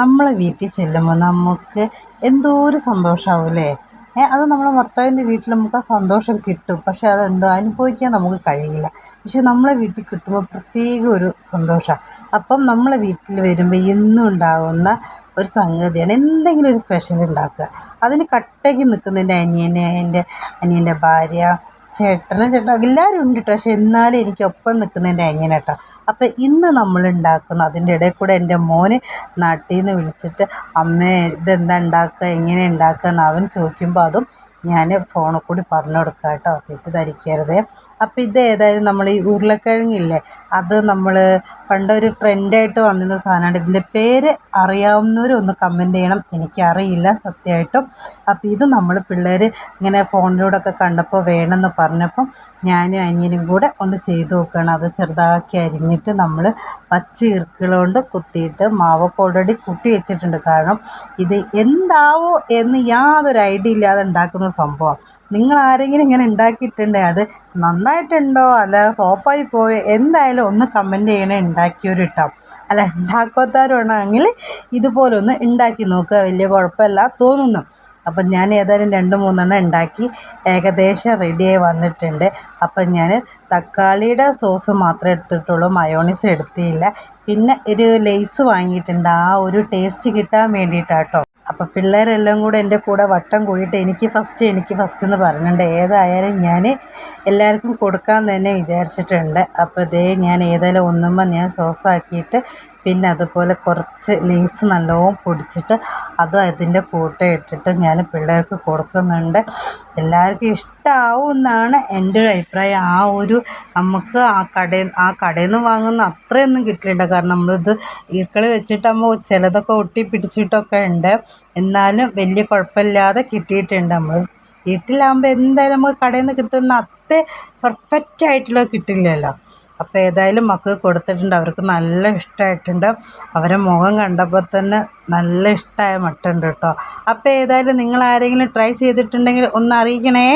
നമ്മളെ വീട്ടിൽ ചെല്ലുമ്പോൾ നമുക്ക് എന്തോ ഒരു സന്തോഷമാവും. അത് നമ്മളെ ഭർത്താവിൻ്റെ വീട്ടിൽ നമുക്ക് ആ സന്തോഷം കിട്ടും. പക്ഷെ അതെന്തോ അനുഭവിക്കാൻ നമുക്ക് കഴിയില്ല. പക്ഷെ നമ്മളെ വീട്ടിൽ കിട്ടുമ്പോൾ പ്രത്യേക ഒരു സന്തോഷമാണ്. അപ്പം നമ്മളെ വീട്ടിൽ വരുമ്പോൾ എന്നും ഉണ്ടാകുന്ന ഒരു സംഗതിയാണ് എന്തെങ്കിലും ഒരു സ്പെഷ്യൽ ഉണ്ടാക്കുക. അതിന് കട്ടയ്ക്ക് നിൽക്കുന്ന എൻ്റെ അനിയൻ്റെ ഭാര്യ, ചേട്ടൻ എല്ലാവരും ഉണ്ട് കേട്ടോ. പക്ഷെ എന്നാലും എനിക്കൊപ്പം നിൽക്കുന്ന എൻ്റെ അനിയനാണ് കേട്ടോ. അപ്പം ഇന്ന് നമ്മൾ ഉണ്ടാക്കുന്ന അതിൻ്റെ ഇടയിൽ കൂടെ എൻ്റെ മോന് നാട്ടിൽ നിന്ന് വിളിച്ചിട്ട് അമ്മേ ഇതെന്താ ഉണ്ടാക്കുക, എങ്ങനെ ഉണ്ടാക്കുക എന്ന് അവൻ ചോദിക്കുമ്പോൾ അതും ഞാൻ ഫോണിൽ കൂടി പറഞ്ഞു കൊടുക്കുക കേട്ടോ, തെറ്റിദ്ധരിക്കരുത്. അപ്പം ഇത് ഏതായാലും നമ്മൾ ഈ ഉരുളക്കിഴങ്ങില്ലേ, അത് നമ്മൾ പണ്ടൊരു ട്രെൻഡായിട്ട് വന്നിരുന്ന സാധനമാണ്. ഇതിൻ്റെ പേര് അറിയാവുന്നവരൊന്ന് കമൻറ്റ് ചെയ്യണം, എനിക്കറിയില്ല സത്യമായിട്ടും. അപ്പം ഇത് നമ്മൾ പിള്ളേർ ഇങ്ങനെ ഫോണിലൂടെയൊക്കെ കണ്ടപ്പോൾ വേണമെന്ന് പറഞ്ഞപ്പം ഞാനും അനിയനും കൂടെ ഒന്ന് ചെയ്ത് നോക്കുകയാണ്. അത് ചെറുതാക്കി അരിഞ്ഞിട്ട് നമ്മൾ പച്ച ഈർക്കിളുകൊണ്ട് കുത്തിയിട്ട് മാവൊക്കെ ഓൾറെഡി കുട്ടി വെച്ചിട്ടുണ്ട്. കാരണം ഇത് എന്താവോ എന്ന് യാതൊരു ഐഡിയ ഇല്ലാതെ ഉണ്ടാക്കുന്ന സംഭവം. നിങ്ങൾ ആരെങ്കിലും ഇങ്ങനെ ഉണ്ടാക്കിയിട്ടുണ്ടെങ്കിൽ അത് നന്നായിട്ടുണ്ടോ അല്ല ഫ്ലോപ്പായി പോയോ എന്തായാലും ഒന്ന് കമൻറ്റ് ചെയ്യണേ, ഉണ്ടാക്കിയവരിട്ടാം. അല്ല ഉണ്ടാക്കാത്തവരാണെങ്കിൽ ഇതുപോലെ ഒന്ന് ഉണ്ടാക്കി നോക്കുക, വലിയ കുഴപ്പമില്ല തോന്നുന്നു. അപ്പം ഞാൻ ഏതായാലും 2-3 ഉണ്ടാക്കി ഏകദേശം റെഡിയായി വന്നിട്ടുണ്ട്. അപ്പം ഞാൻ തക്കാളിയുടെ സോസ് മാത്രമേ എടുത്തിട്ടുള്ളൂ, മയോണൈസ് എടുത്തില്ല. പിന്നെ ഒരു ലേസ് വാങ്ങിയിട്ടുണ്ട്, ആ ഒരു ടേസ്റ്റ് കിട്ടാൻ വേണ്ടിയിട്ടാട്ടോ. അപ്പം പിള്ളേരെല്ലാം കൂടെ എൻ്റെ കൂടെ വട്ടം കൂടിയിട്ട് എനിക്ക് ഫസ്റ്റ് എന്ന് പറയുന്നുണ്ട്. ഏതായാലും ഞാൻ എല്ലാവർക്കും കൊടുക്കാൻ തന്നെ വിചാരിച്ചിട്ടുണ്ട്. അപ്പോൾ ഇതേ ഞാൻ ഏതായാലും ഒന്നുമ്പോൾ ഞാൻ സോസാക്കിയിട്ട് പിന്നെ അതുപോലെ കുറച്ച് ലേസ് നല്ലോണം പൊടിച്ചിട്ട് അതും അതിൻ്റെ കൂടെ ഇട്ടിട്ട് ഞാൻ പിള്ളേർക്ക് കൊടുക്കുന്നുണ്ട്. എല്ലാവർക്കും ഇഷ്ടമാവും എന്നാണ് എൻ്റെ ഒരു അഭിപ്രായം. നമുക്ക് ആ കടയിൽ നിന്ന് വാങ്ങുന്ന അത്രയൊന്നും കിട്ടില്ല. കാരണം നമ്മളിത് ഈർക്കിൾ വെച്ചിട്ടാകുമ്പോൾ ചിലതൊക്കെ ഒട്ടി പിടിച്ചിട്ടൊക്കെ ഉണ്ട്. എന്നാലും വലിയ കുഴപ്പമില്ലാതെ കിട്ടിയിട്ടുണ്ട്. നമ്മൾ വീട്ടിലാകുമ്പോൾ എന്തായാലും നമുക്ക് കടയിൽ നിന്ന് കിട്ടുന്ന അത്ര പെർഫെക്റ്റ് ആയിട്ടുള്ളത് കിട്ടില്ലല്ലോ. അപ്പോൾ ഏതായാലും മക്കൾക്ക് കൊടുത്തിട്ടുണ്ട്, അവർക്ക് നല്ല ഇഷ്ടമായിട്ടുണ്ട്. അവരെ മുഖം കണ്ടപ്പോൾ തന്നെ നല്ല ഇഷ്ടമായ മട്ടുണ്ട് കേട്ടോ. അപ്പോൾ ഏതായാലും നിങ്ങൾ ആരെങ്കിലും ട്രൈ ചെയ്തിട്ടുണ്ടെങ്കിൽ ഒന്ന് അറിയിക്കണേ.